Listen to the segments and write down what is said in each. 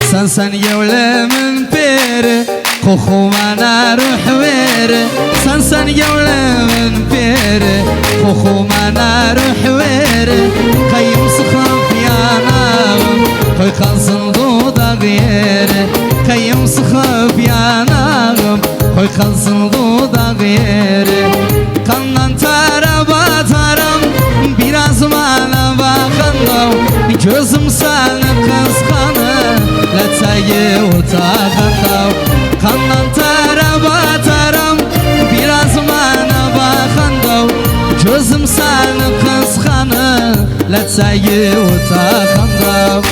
Sen yevlemin peri kokuma ruh veri Sen yevlemin peri kokuma ruh veri Kayım sıkıp yanağım koy kalsın dudak yeri Kayım sıkıp yanağım koy kalsın dudak yeri Kandan taraf atarım biraz bana bakın Gözüm seni kıskanır Letayı utağında Kandan taraf atarım biraz bana bakın Gözüm seni kıskanır Letayı utağında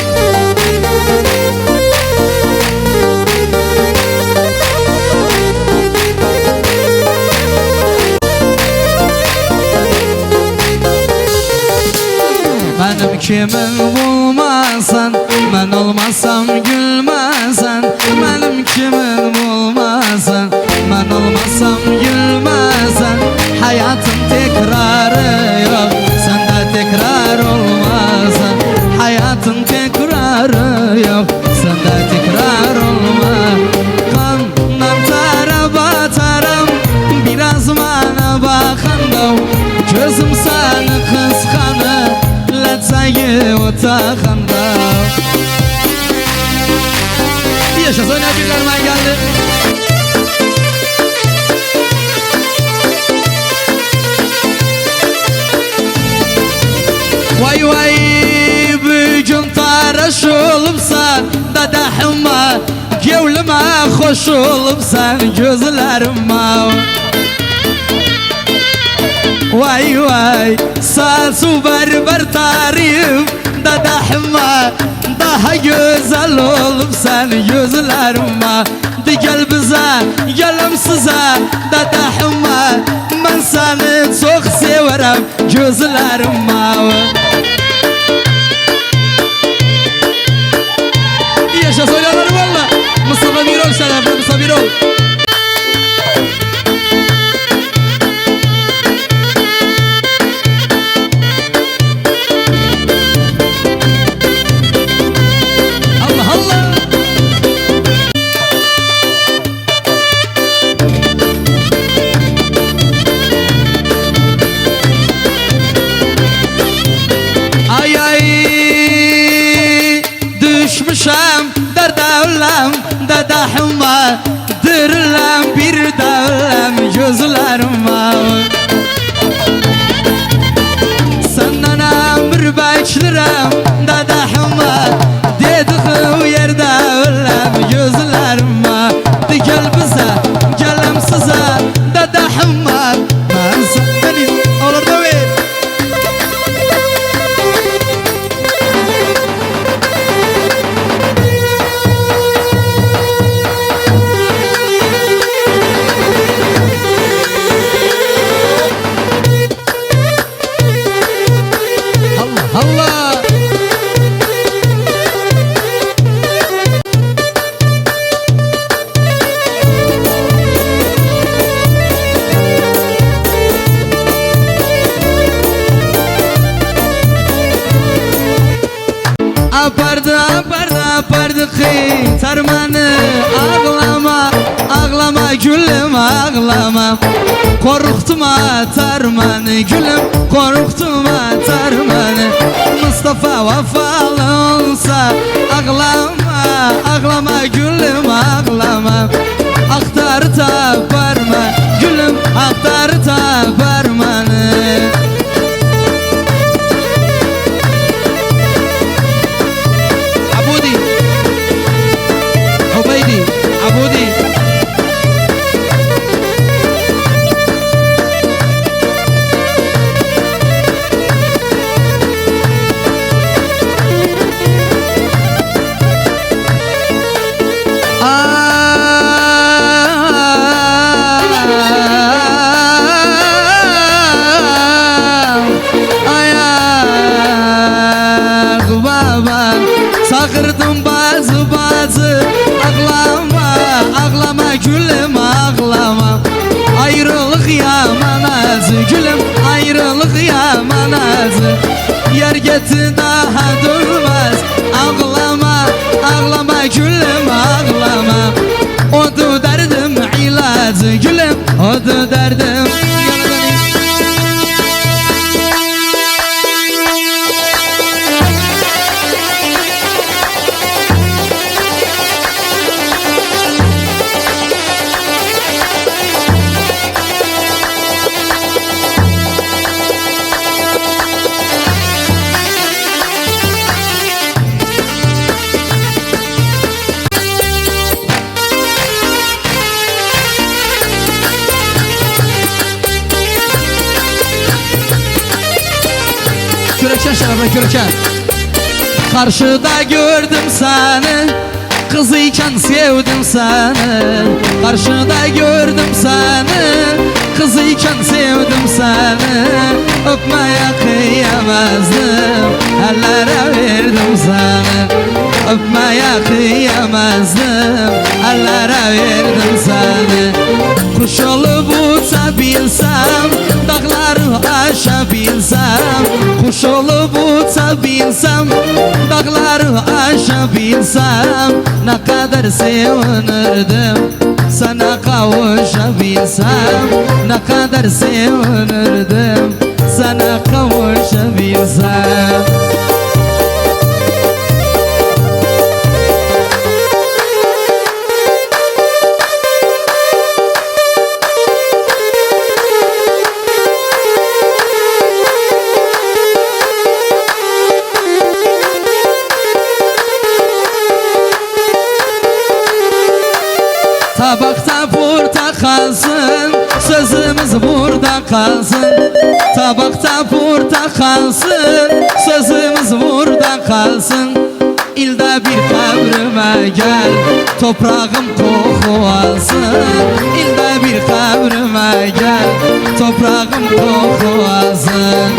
Benim kimim bulmasan Ben olmasam gülmezsen Benim kimim bulmasan Ben olmasam gülmezsen Hayatın tekrarı yok Sende tekrar olmazsan Hayatın tekrarı yok Sende tekrar olmaz Kandan taraf atarım Biraz bana bakın Gözüm seni kıskanır Letayı otağında Yaşasın öpüklerime geldi Vay vay bugün taraş olupsan Dadahıma gevlime hoş olupsan Gözlerime Vay vay saçı berber tarif Dadahıma daha güzel olup sen yüzlerime De gel bize gelim size Dadahıma ben seni çok severim gözlerime Yaşa söylenir valla Mustafa Birol şerefli Mustafa Birol Düşmüşem derdevlem Dadahıma Dirlem bir devlem gözlerime Senden emir beklerim Dadahıma Dediği yerde ölem gözlerime De gel bize gelem size Dadahıma Ben seni olur da ver Allah Apardı tarmanı Ağlama gülüm ağlama Korkutma tarmanı gülüm Korkutma tarmanı Mustafa vefalı olsa Ağlama gülüm ağlama Aktar taparma gülüm Aktar taparmanı Abudi Sakırdım bazı Ağlama gülüm ağlama Ayrılık yaman azı gülüm Ayrılık yaman azı Yer getir daha durmaz Ağlama gülüm gülüm ağlama. Odu derdim ilacı gülüm, odu derdim. Küreçen şarabına küreçen. Karşıda gördüm seni, kızıyken sevdim seni. Karşıda gördüm seni, kızıyken sevdim seni. Öpmeye kıyamazdım, ellere verdim seni. Öpmeye kıyamazdım, ellere verdim seni. Kuş olup uçabilsem, dağları aşabilsem. Kuş olup uçabilsem, dağları aşabilsem. Ne kadar sevinirdim sana kavuşabilsem. Ne kadar sevinirdim sana kavuşabilsem. Tabakta portakalsın, sözümüz burada kalsın. Tabakta portakalsın, sözümüz burada kalsın. İlde bir kabrime gel, toprağım koku alsın. İlde bir kabrime gel, toprağım koku alsın.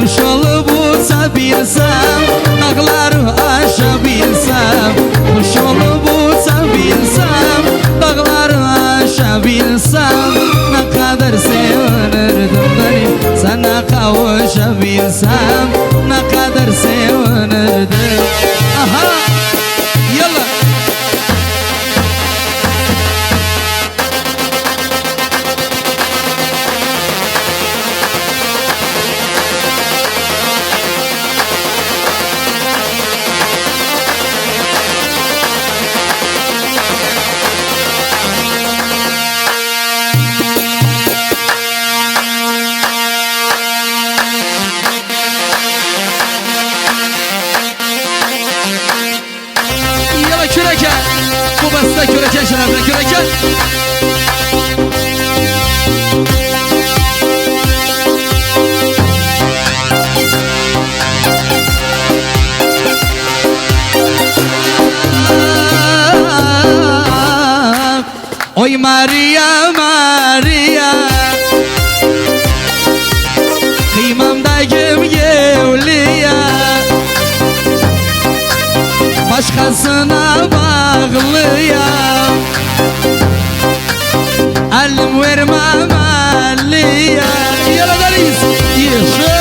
Kuş olup uçabilsem, dağları aşabilsem. Kuş olup uçabilsem, dağları aşabilsem. Ne kadar sevinirdim beni sana kavuşabilsem. Ne kadar sevinirdim. Aha, yalla. Küreken, bu basta küreken şarabına küreken. Oy Maria Maria, kıymamdayım yevliya. Başkasına bağlıyam, elim vermem elliye. Yaradayız, yaşa.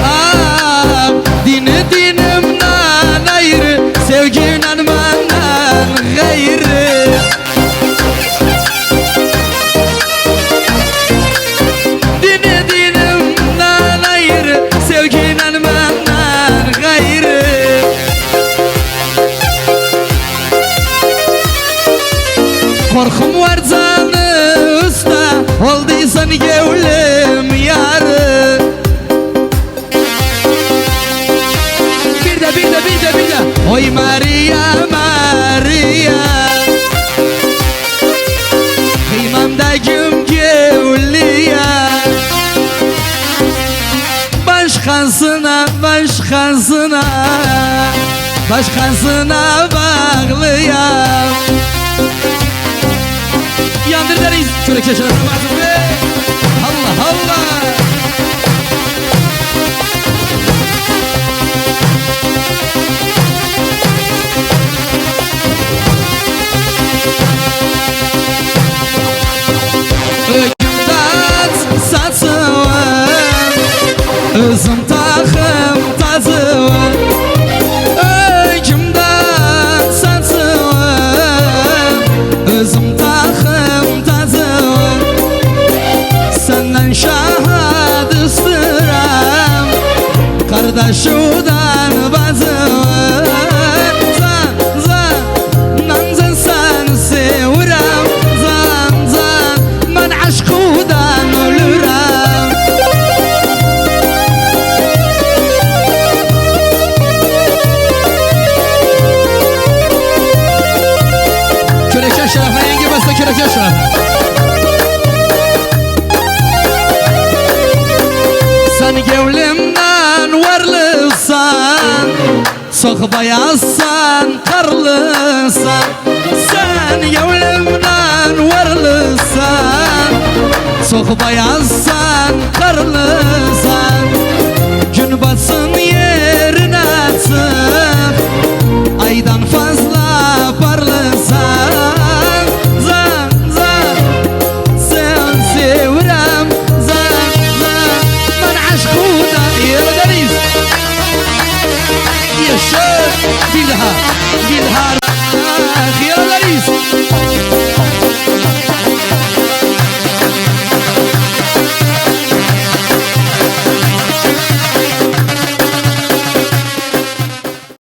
Ah, dini dinimden ayrı, sevginen benden gayrı. Korkum var canı usta, olduysan gevlim yarı. Bir de Oy Maria Maria, kıymamdayım gevliya. Başkasına bağlıyam. Yandır deriz, çörek şaşırır lazım be. Allah Allah. aşudan bazıvan zan nanzan sen sevuram zan ben aşkudan ölürem. Körekçe şerefine yenge basta körekçe şeref. Sen gevlimden varlısan, çok bayazsan, karlısan. Sen gevlimden varlısan, çok bayazsan, karlısan. Gün batsın